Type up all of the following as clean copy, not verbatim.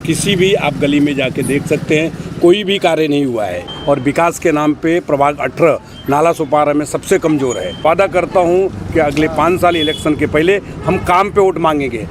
किसी भी आप गली में जाके देख सकते हैं, कोई भी कार्य नहीं हुआ है। और विकास के नाम पे प्रभाग 18 नाला सुपारा में सबसे कमज़ोर है। वादा करता हूं कि अगले 5 साल इलेक्शन के पहले हम काम पे वोट मांगेंगे।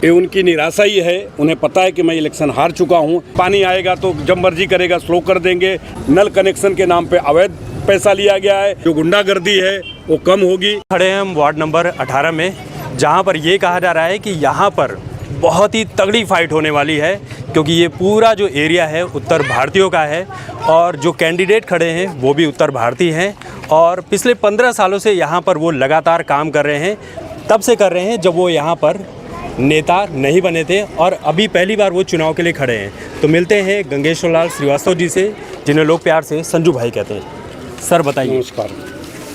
ये उनकी निराशा ही है, उन्हें पता है कि मैं इलेक्शन हार चुका हूं। पानी आएगा तो जब मर्जी करेगा स्लो कर देंगे। नल कनेक्शन के नाम पे अवैध पैसा लिया गया है। जो गुंडागर्दी है वो कम होगी। खड़े हैं हम वार्ड नंबर 18 में, जहां पर ये कहा जा रहा है कि यहां पर बहुत ही तगड़ी फाइट होने वाली है, क्योंकि ये पूरा जो एरिया है उत्तर भारतीयों का है और जो कैंडिडेट खड़े हैं वो भी उत्तर भारतीय हैं और पिछले 15 सालों से यहाँ पर वो लगातार काम कर रहे हैं। तब से कर रहे हैं जब वो यहाँ पर नेता नहीं बने थे और अभी पहली बार वो चुनाव के लिए खड़े हैं। तो मिलते हैं गंगेश्वर लाल श्रीवास्तव जी से, जिन्हें लोग प्यार से संजू भाई कहते हैं। सर बताइए, नमस्कार।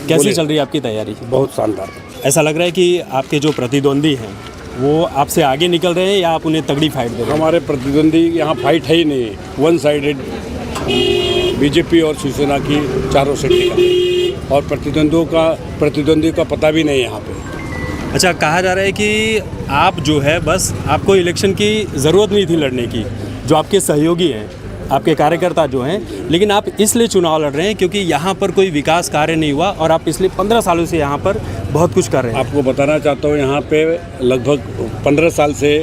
कैसी चल रही है आपकी तैयारी? बहुत शानदार। ऐसा लग रहा है कि आपके जो प्रतिद्वंदी हैं वो आपसे आगे निकल रहे हैं या आप उन्हें तगड़ी फाइट दे रहे हैं? हमारे प्रतिद्वंदी यहाँ फाइट है ही नहीं, वन साइडेड बीजेपी और शिवसेना की चारों से टिका और प्रतिद्वंदी का पता भी नहीं यहाँ पे। अच्छा, कहा जा रहा है कि आप जो है बस आपको इलेक्शन की ज़रूरत नहीं थी लड़ने की, जो आपके सहयोगी हैं, आपके कार्यकर्ता जो हैं, लेकिन आप इसलिए चुनाव लड़ रहे हैं क्योंकि यहाँ पर कोई विकास कार्य नहीं हुआ और आप पिछले 15 सालों से यहाँ पर बहुत कुछ कर रहे हैं। आपको बताना चाहता हूँ, यहाँ पे लगभग 15 साल से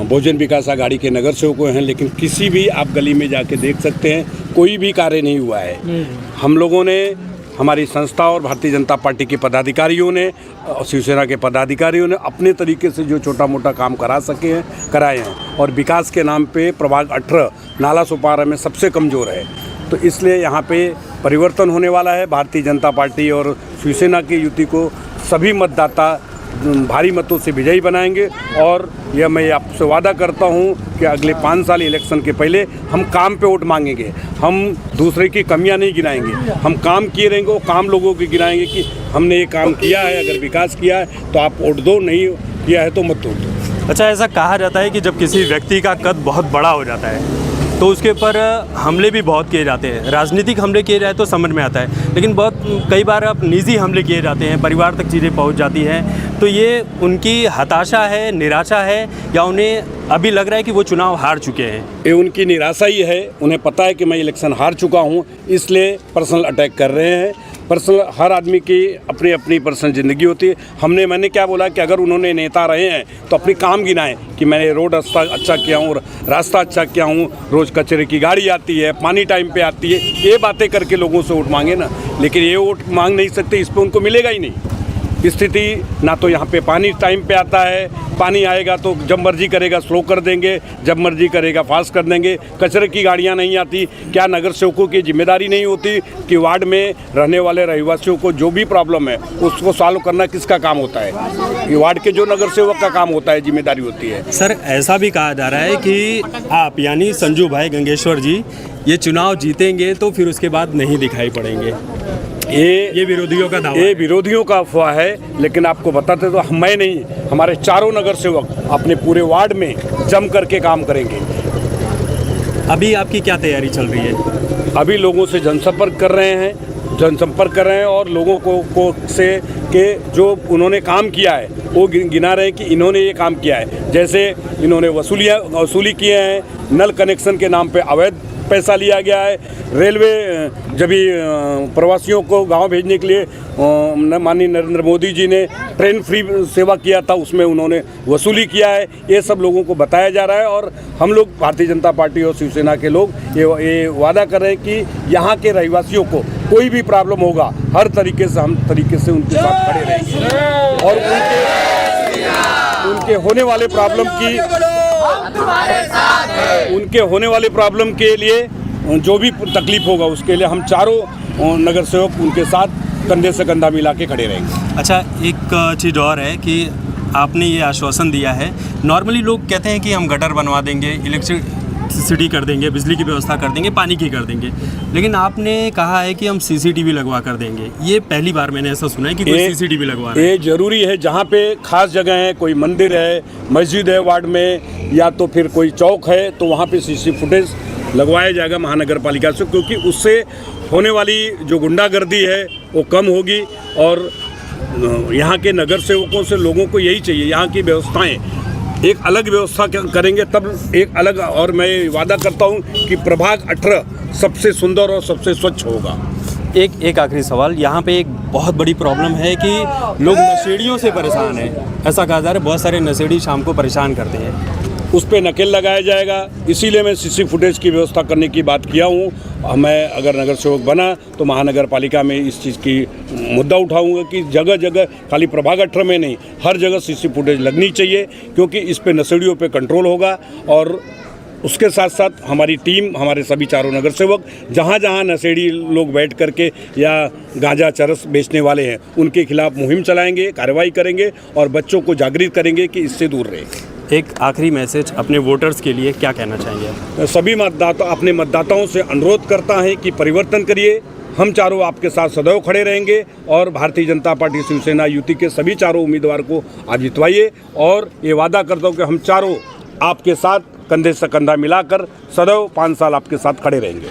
भोजन विकास अघाड़ी के नगर सेवकों हैं, लेकिन किसी भी आप गली में जाके देख सकते हैं, कोई भी कार्य नहीं हुआ है। हम लोगों ने, हमारी संस्था और भारतीय जनता पार्टी के पदाधिकारियों ने और शिवसेना के पदाधिकारियों ने अपने तरीके से जो छोटा मोटा काम करा सके हैं कराए हैं। और विकास के नाम पे प्रभाग 18 नाला सुपारा में सबसे कमज़ोर है। तो इसलिए यहाँ पे परिवर्तन होने वाला है। भारतीय जनता पार्टी और शिवसेना की युति को सभी मतदाता भारी मतों से विजयी बनाएंगे। और यह मैं आपसे वादा करता हूं कि अगले 5 साल इलेक्शन के पहले हम काम पे वोट मांगेंगे। हम दूसरे की कमियां नहीं गिनाएंगे, हम काम किए रहेंगे, वो काम लोगों की गिनाएंगे कि हमने ये काम किया है। अगर विकास किया है तो आप वोट दो, नहीं किया है तो मत वोट दो। अच्छा, ऐसा कहा जाता है कि जब किसी व्यक्ति का कद बहुत बड़ा हो जाता है तो उसके ऊपर हमले भी बहुत किए जाते हैं। राजनीतिक हमले किए जाए तो समझ में आता है, लेकिन बहुत कई बार अब निजी हमले किए जाते हैं, परिवार तक चीज़ें पहुंच जाती हैं। तो ये उनकी हताशा है, निराशा है, या उन्हें अभी लग रहा है कि वो चुनाव हार चुके हैं? ये उनकी निराशा ही है, उन्हें पता है कि मैं इलेक्शन हार चुका हूँ, इसलिए पर्सनल अटैक कर रहे हैं। पर्सनल, हर आदमी की अपनी अपनी पर्सनल ज़िंदगी होती है। मैंने क्या बोला कि अगर उन्होंने नेता रहे हैं तो अपनी काम गिनाएं कि मैंने रोड अच्छा किया हूँ, रास्ता अच्छा किया हूँ, रोज़ कचरे की गाड़ी आती है, पानी टाइम पे आती है। ये बातें करके लोगों से वोट मांगे ना, लेकिन ये वोट मांग नहीं सकते, इस पर उनको मिलेगा ही नहीं। स्थिति ना तो यहाँ पे पानी टाइम पे आता है, पानी आएगा तो जब मर्जी करेगा स्लो कर देंगे, जब मर्जी करेगा फास्ट कर देंगे। कचरे की गाड़ियाँ नहीं आती। क्या नगर सेवकों की जिम्मेदारी नहीं होती कि वार्ड में रहने वाले रहवासियों को जो भी प्रॉब्लम है उसको सॉल्व करना किसका काम होता है? ये वार्ड के जो नगर सेवक का काम होता है, जिम्मेदारी होती है। सर, ऐसा भी कहा जा रहा है कि आप यानी संजू भाई गंगेश्वर जी ये चुनाव जीतेंगे तो फिर उसके बाद नहीं दिखाई पड़ेंगे। ये विरोधियों का दावा, ये विरोधियों का अफवाह है। लेकिन आपको बताते तो मैं नहीं, हमारे चारों नगर सेवक अपने पूरे वार्ड में जम करके काम करेंगे। अभी आपकी क्या तैयारी चल रही है? अभी लोगों से जनसंपर्क कर रहे हैं और लोगों को से के जो उन्होंने काम किया है वो गिना रहे हैं कि इन्होंने ये काम किया है। जैसे इन्होंने वसूली किए हैं, नल कनेक्शन के नाम पे अवैध पैसा लिया गया है। रेलवे जब भी प्रवासियों को गांव भेजने के लिए माननीय नरेंद्र मोदी जी ने ट्रेन फ्री सेवा किया था, उसमें उन्होंने वसूली किया है। ये सब लोगों को बताया जा रहा है और हम लोग भारतीय जनता पार्टी और शिवसेना के लोग ये वादा कर रहे हैं कि यहाँ के रहवासियों को कोई भी प्रॉब्लम होगा, हर तरीके से हम उनके साथ खड़े रहेंगे और उनके होने वाले प्रॉब्लम के लिए जो भी तकलीफ होगा उसके लिए हम चारों नगर सेवक उनके साथ कंधे से कंधा मिला के खड़े रहेंगे। अच्छा, एक चीज़ और है कि आपने ये आश्वासन दिया है, नॉर्मली लोग कहते हैं कि हम गटर बनवा देंगे, इलेक्ट्रिसिटी कर देंगे, बिजली की व्यवस्था कर देंगे, पानी की कर देंगे, लेकिन आपने कहा है कि हम सीसीटीवी लगवा कर देंगे। ये पहली बार मैंने ऐसा सुना है कि कोई सीसीटीवी लगवा रहा है। ये जरूरी है, जहाँ पे खास जगह है, कोई मंदिर है, मस्जिद है वार्ड में, या तो फिर कोई चौक है, तो वहाँ पे सीसी फुटेज लगवाया जाएगा महानगर पालिका से, क्योंकि उससे होने वाली जो गुंडागर्दी है वो कम होगी। और यहाँ के नगर सेवकों से लोगों को यही चाहिए, यहाँ की व्यवस्थाएं एक अलग व्यवस्था करेंगे, तब एक अलग, और मैं वादा करता हूँ कि प्रभाग 18 सबसे सुंदर और सबसे स्वच्छ होगा। एक आखिरी सवाल, यहाँ पे एक बहुत बड़ी प्रॉब्लम है कि लोग नशेड़ियों से परेशान हैं। ऐसा कहा जा रहा है बहुत सारे नशेड़ी शाम को परेशान करते हैं। उस पर नकेल लगाया जाएगा, इसीलिए मैं सीसी फुटेज की व्यवस्था करने की बात किया हूँ। मैं अगर नगर सेवक बना तो महानगर पालिका में इस चीज़ की मुद्दा उठाऊंगा कि जगह जगह, खाली प्रभाग 18 में नहीं, हर जगह सीसी फुटेज लगनी चाहिए, क्योंकि इस पे नशेड़ियों पे कंट्रोल होगा। और उसके साथ साथ हमारी टीम, हमारे सभी चारों नगर सेवक जहाँ जहाँ नशेड़ी लोग बैठ करके या गांजा चरस बेचने वाले हैं, उनके खिलाफ मुहिम चलाएंगे, कार्रवाई करेंगे और बच्चों को जागृत करेंगे कि इससे दूर रहें। एक आखिरी मैसेज अपने वोटर्स के लिए क्या कहना चाहेंगे? मैं सभी मतदाता अपने मतदाताओं से अनुरोध करता है कि परिवर्तन करिए। हम चारों आपके साथ सदैव खड़े रहेंगे और भारतीय जनता पार्टी शिवसेना युति के सभी चारों उम्मीदवार को आप जितवाइए। और ये वादा करता हूँ कि हम चारों आपके साथ कंधे से कंधा मिलाकर सदैव 5 साल आपके साथ खड़े रहेंगे।